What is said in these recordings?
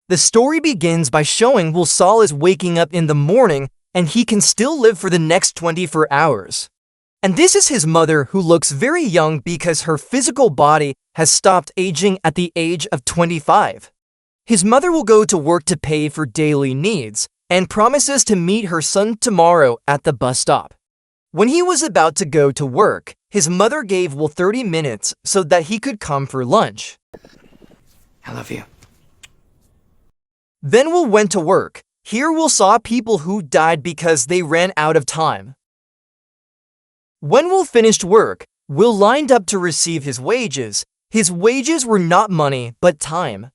The story begins by showing Will Saul is waking up in the morning and he can still live for the next 24 hours. And this is his mother, who looks very young because her physical body has stopped aging at the age of 25. His mother will go to work to pay for daily needs and promises to meet her son tomorrow at the bus stop. When he was about to go to work, his mother gave Will 30 minutes so that he could come for lunch. I love you. Then Will went to work. Here Will saw people who died because they ran out of time. When Will finished work, Will lined up to receive his wages. His wages were not money, but time.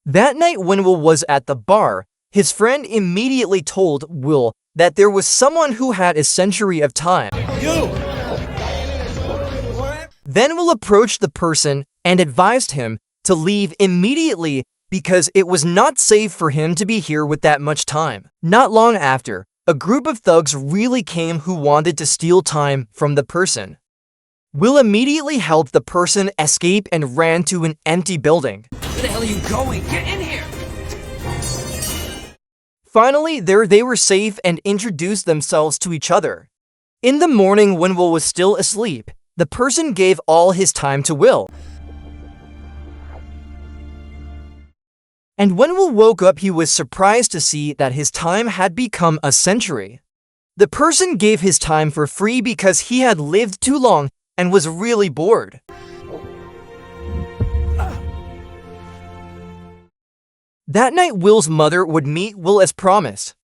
That night when Will was at the bar, his friend immediately told Will that there was someone who had a century of time. You! Then Will approached the person and advised him to leave immediately because it was not safe for him to be here with that much time. Not long after, a group of thugs really came who wanted to steal time from the person. Will immediately helped the person escape and ran to an empty building. Where the hell are you going? Get in here! Finally, there they were safe and introduced themselves to each other. In the morning when Will was still asleep, the person gave all his time to Will. And when Will woke up, he was surprised to see that his time had become a century. The person gave his time for free because he had lived too long and was really bored. That night, Will's mother would meet Will as promised.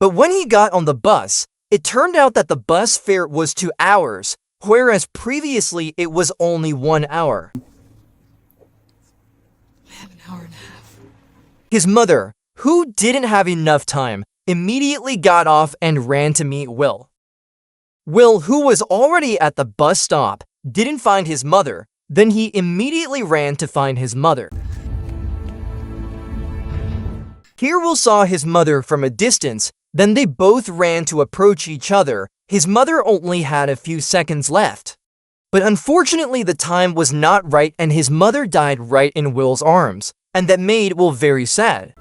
But when he got on the bus, it turned out that the bus fare was 2 hours, whereas previously it was only 1 hour. I have an hour and a half. His mother, who didn't have enough time, immediately got off and ran to meet Will. Will, who was already at the bus stop, didn't find his mother. Then he immediately ran to find his mother. Here Will saw his mother from a distance. Then they both ran to approach each other. His mother only had a few seconds left. But unfortunately, the time was not right and his mother died right in Will's arms. And that made Will very sad.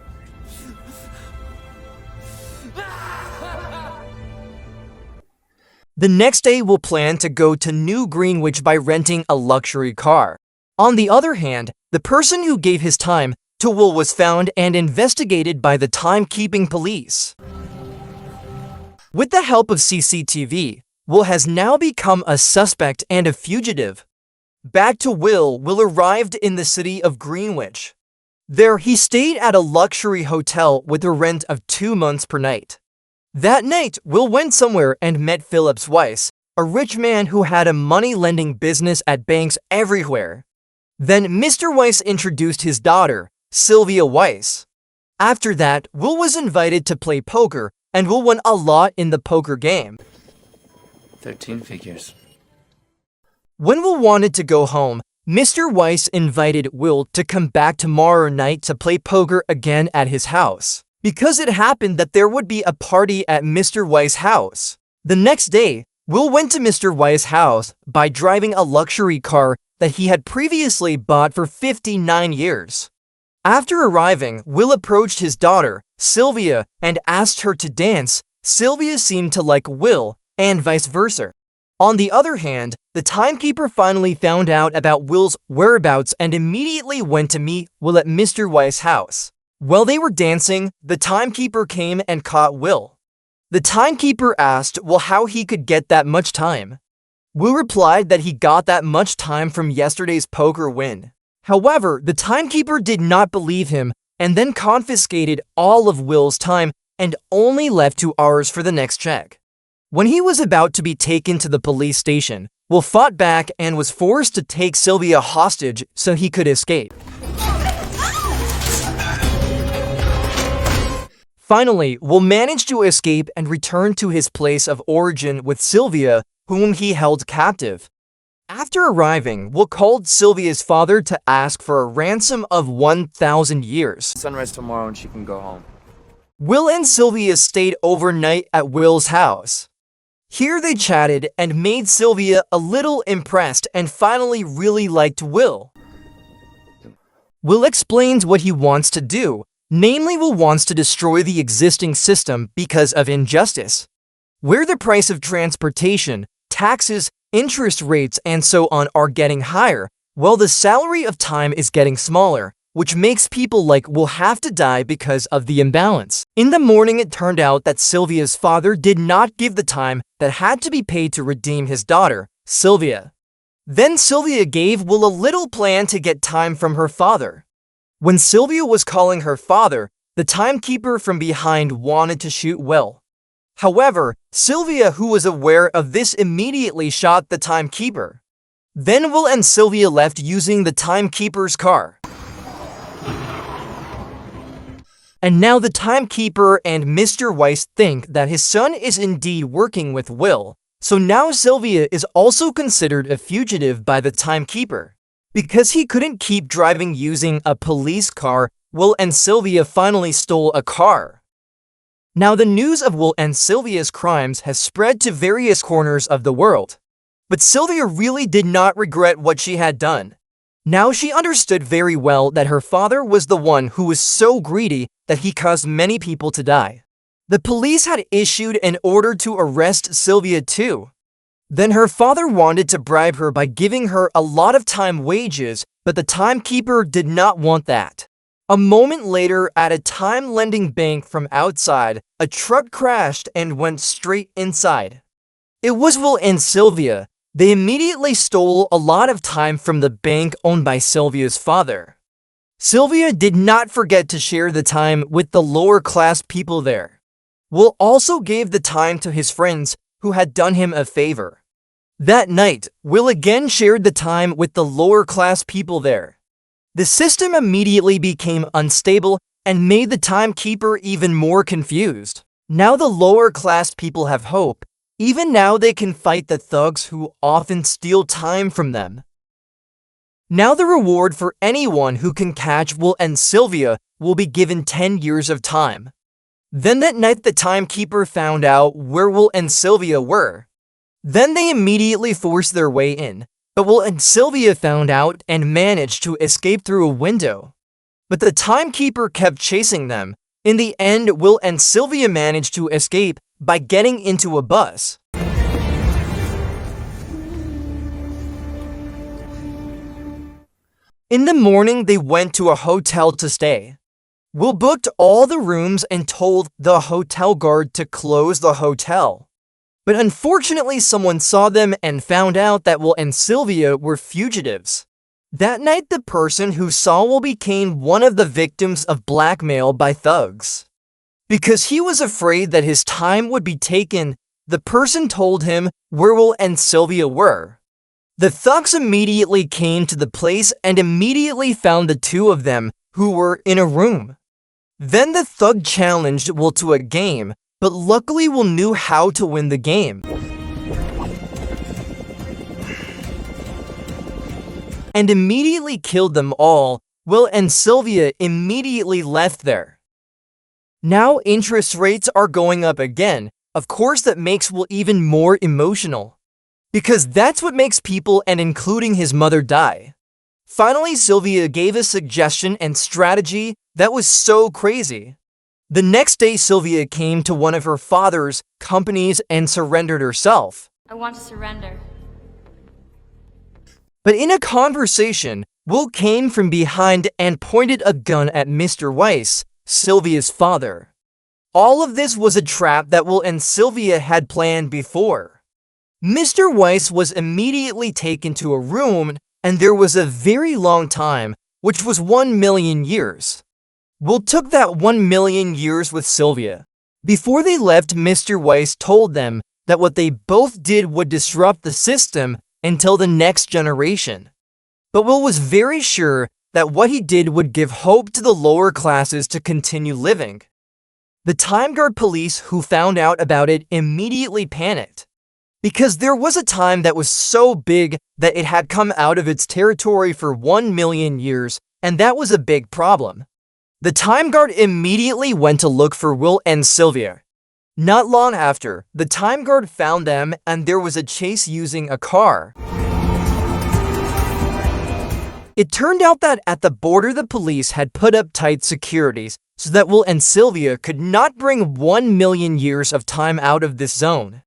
The next day, Will planned to go to New Greenwich by renting a luxury car. On the other hand, the person who gave his time to Will was found and investigated by the timekeeping police. With the help of CCTV, Will has now become a suspect and a fugitive. Back to Will arrived in the city of Greenwich. There, he stayed at a luxury hotel with a rent of 2 months per night. That night, Will went somewhere and met Phillips Weiss, a rich man who had a money-lending business at banks everywhere. Then Mr. Weiss introduced his daughter, Sylvia Weiss. After that, Will was invited to play poker, and Will won a lot in the poker game. 13 figures. When Will wanted to go home, Mr. Weiss invited Will to come back tomorrow night to play poker again at his house, because it happened that there would be a party at Mr. Weiss' house. The next day, Will went to Mr. Weiss' house by driving a luxury car that he had previously bought for 59 years. After arriving, Will approached his daughter, Sylvia, and asked her to dance. Sylvia seemed to like Will, and vice versa. On the other hand, the timekeeper finally found out about Will's whereabouts and immediately went to meet Will at Mr. Weiss' house. While they were dancing, the timekeeper came and caught Will. The timekeeper asked Will how he could get that much time. Will replied that he got that much time from yesterday's poker win. However, the timekeeper did not believe him and then confiscated all of Will's time and only left 2 hours for the next check. When he was about to be taken to the police station, Will fought back and was forced to take Sylvia hostage so he could escape. Finally, Will managed to escape and return to his place of origin with Sylvia, whom he held captive. After arriving, Will called Sylvia's father to ask for a ransom of 1,000 years. Sunrise tomorrow and she can go home. Will and Sylvia stayed overnight at Will's house. Here they chatted and made Sylvia a little impressed and finally really liked Will. Will explains what he wants to do. Namely, Will wants to destroy the existing system because of injustice, where the price of transportation, taxes, interest rates, and so on are getting higher, while the salary of time is getting smaller, which makes people like Will have to die because of the imbalance. In the morning, it turned out that Sylvia's father did not give the time that had to be paid to redeem his daughter, Sylvia. Then Sylvia gave Will a little plan to get time from her father. When Sylvia was calling her father, the timekeeper from behind wanted to shoot Will. However, Sylvia, who was aware of this, immediately shot the timekeeper. Then Will and Sylvia left using the timekeeper's car. And now the timekeeper and Mr. Weiss think that his son is indeed working with Will, so now Sylvia is also considered a fugitive by the timekeeper. Because he couldn't keep driving using a police car, Will and Sylvia finally stole a car. Now the news of Will and Sylvia's crimes has spread to various corners of the world. But Sylvia really did not regret what she had done. Now she understood very well that her father was the one who was so greedy that he caused many people to die. The police had issued an order to arrest Sylvia too. Then her father wanted to bribe her by giving her a lot of time wages, but the timekeeper did not want that. A moment later, at a time-lending bank from outside, a truck crashed and went straight inside. It was Will and Sylvia. They immediately stole a lot of time from the bank owned by Sylvia's father. Sylvia did not forget to share the time with the lower-class people there. Will also gave the time to his friends who had done him a favor. That night, Will again shared the time with the lower-class people there. The system immediately became unstable and made the timekeeper even more confused. Now the lower-class people have hope. Even now they can fight the thugs who often steal time from them. Now the reward for anyone who can catch Will and Sylvia will be given 10 years of time. Then that night the timekeeper found out where Will and Sylvia were. Then they immediately forced their way in, but Will and Sylvia found out and managed to escape through a window. But the timekeeper kept chasing them. In the end, Will and Sylvia managed to escape by getting into a bus. In the morning, they went to a hotel to stay. Will booked all the rooms and told the hotel guard to close the hotel. But unfortunately, someone saw them and found out that Will and Sylvia were fugitives. That night, the person who saw Will became one of the victims of blackmail by thugs. Because he was afraid that his time would be taken, the person told him where Will and Sylvia were. The thugs immediately came to the place and immediately found the two of them who were in a room. Then the thug challenged Will to a game, but luckily Will knew how to win the game. And immediately killed them all. Will and Sylvia immediately left there. Now interest rates are going up again. Of course that makes Will even more emotional. Because that's what makes people, and including his mother, die. Finally, Sylvia gave a suggestion and strategy that was so crazy. The next day, Sylvia came to one of her father's companies and surrendered herself. I want to surrender. But in a conversation, Will came from behind and pointed a gun at Mr. Weiss, Sylvia's father. All of this was a trap that Will and Sylvia had planned before. Mr. Weiss was immediately taken to a room, and there was a very long time, which was 1 million years. Will took that 1 million years with Sylvia. Before they left, Mr. Weiss told them that what they both did would disrupt the system until the next generation. But Will was very sure that what he did would give hope to the lower classes to continue living. The Time Guard police who found out about it immediately panicked. Because there was a time that was so big that it had come out of its territory for 1 million years, and that was a big problem. The Time Guard immediately went to look for Will and Sylvia. Not long after, the Time Guard found them and there was a chase using a car. It turned out that at the border the police had put up tight securities so that Will and Sylvia could not bring 1 million years of time out of this zone.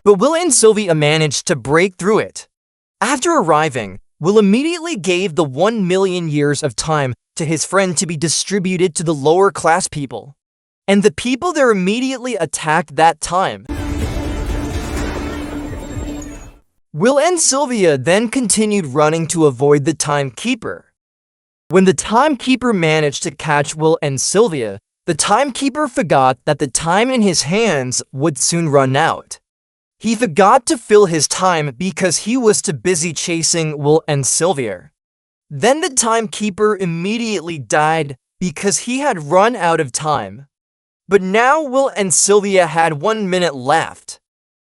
But Will and Sylvia managed to break through it. After arriving, Will immediately gave the 1 million years of time to his friend to be distributed to the lower class people. And the people there immediately attacked that time. Will and Sylvia then continued running to avoid the timekeeper. When the timekeeper managed to catch Will and Sylvia, the timekeeper forgot that the time in his hands would soon run out. He forgot to fill his time because he was too busy chasing Will and Sylvia. Then the timekeeper immediately died because he had run out of time. But now Will and Sylvia had 1 minute left.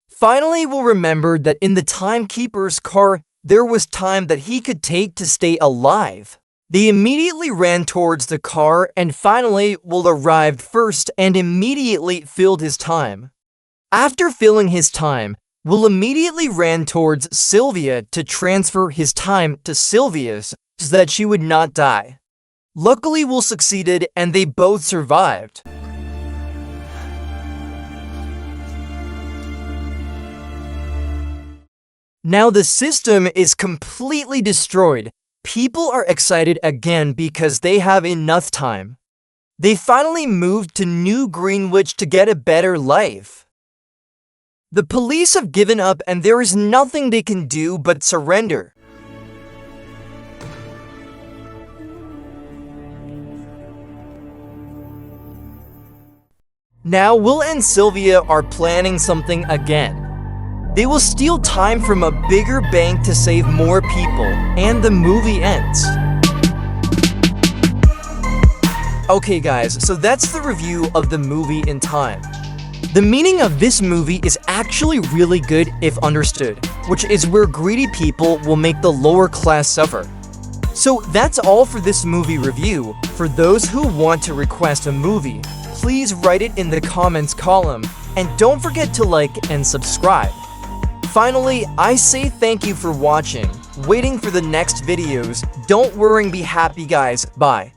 Finally, Will remembered that in the timekeeper's car, there was time that he could take to stay alive. They immediately ran towards the car, and finally, Will arrived first and immediately filled his time. After filling his time, Will immediately ran towards Sylvia to transfer his time to Sylvia's so that she would not die. Luckily, Will succeeded and they both survived. Now the system is completely destroyed. People are excited again because they have enough time. They finally moved to New Greenwich to get a better life. The police have given up and there is nothing they can do but surrender. Now Will and Sylvia are planning something again. They will steal time from a bigger bank to save more people, and the movie ends. Okay guys, so that's the review of the movie in time. The meaning of this movie is actually really good if understood, which is where greedy people will make the lower class suffer. So that's all for this movie review. For those who want to request a movie, please write it in the comments column, and don't forget to like and subscribe. Finally, I say thank you for watching. Waiting for the next videos. Don't worry, be happy guys. Bye.